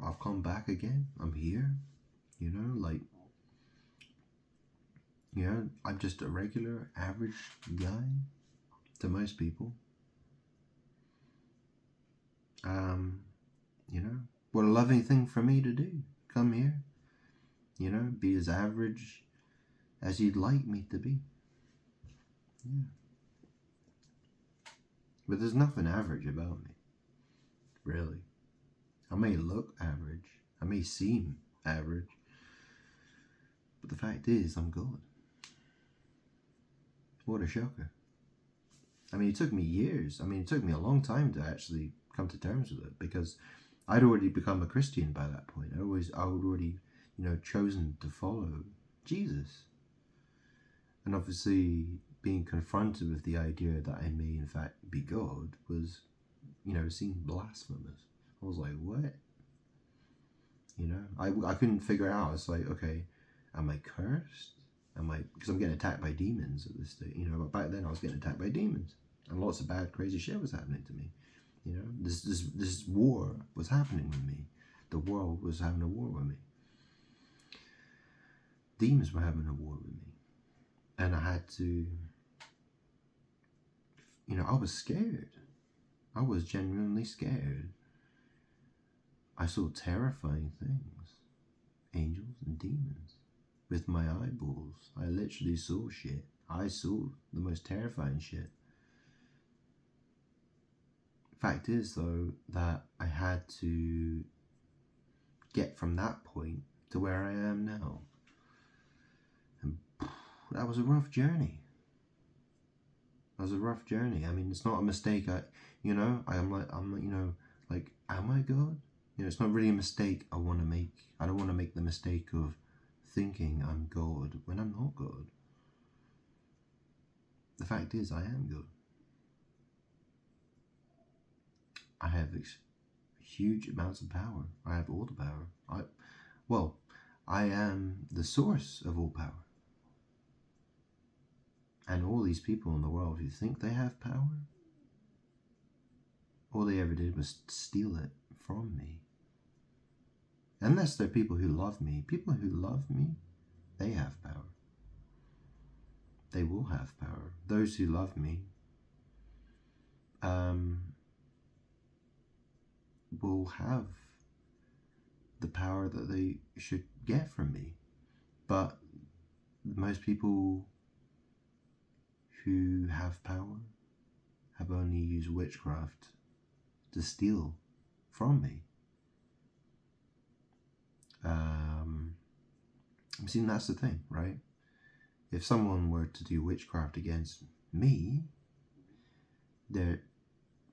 I've come back again. I'm here. I'm just a regular, average guy to most people. What a loving thing for me to do. Come here. Be as average as you'd like me to be. Yeah. But there's nothing average about me. Really. I may look average. I may seem average. But the fact is, I'm God. What a shocker. It took me years. It took me a long time to actually come to terms with it, because I'd already become a Christian by that point. I would already, chosen to follow Jesus. And obviously, being confronted with the idea that I may in fact be God was, seemed blasphemous. I was like, what? I couldn't figure out. It's like, okay, am I cursed? Because I'm getting attacked by demons at this stage, but back then I was getting attacked by demons, and lots of bad, crazy shit was happening to me. This war was happening with me. The world was having a war with me. Demons were having a war with me, and I had to, I was scared. I was genuinely scared. I saw terrifying things, angels and demons. With my eyeballs, I literally saw shit. I saw the most terrifying shit. Fact is, though, that I had to get from that point to where I am now. And that was a rough journey. It's not a mistake. Am I God? It's not really a mistake I want to make. I don't want to make the mistake of thinking I'm God when I'm not God. The fact is, I am God. I have huge amounts of power. I have all the power. I am the source of all power. And all these people in the world who think they have power, all they ever did was steal it from me. Unless they're people who love me. People who love me, they have power. They will have power. Those who love me will have the power that they should get from me. But most people who have power have only used witchcraft to steal from me. See, that's the thing, right? If someone were to do witchcraft against me, they're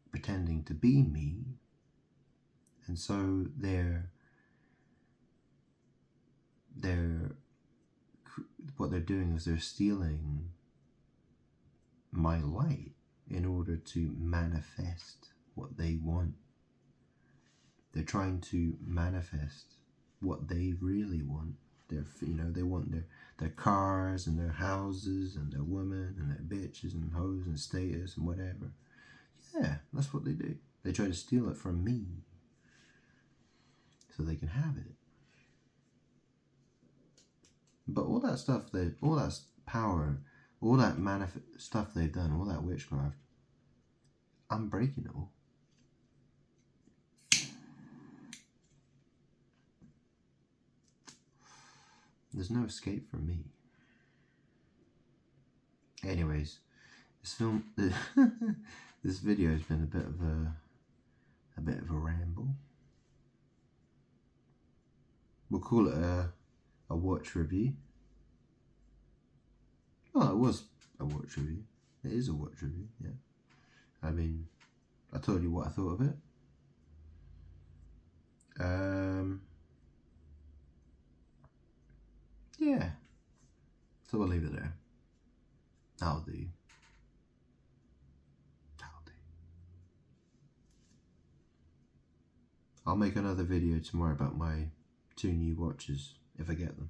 pretending to be me, and so what they're doing is they're stealing my light in order to manifest what they want. They're trying to manifest what they really want. They want their cars and their houses and their women and their bitches and hoes and status and whatever. Yeah, that's what they do. They try to steal it from me so they can have it. But all that stuff, all that power, all that stuff they've done, all that witchcraft, I'm breaking it all. There's no escape from me. Anyways, this video has been a bit of a ramble. We'll call it a watch review. Oh, it was a watch review. It is a watch review, yeah. I mean, I told you what I thought of it. Yeah. So we'll leave it there. That'll do. I'll make another video tomorrow about my 2 new watches, if I get them.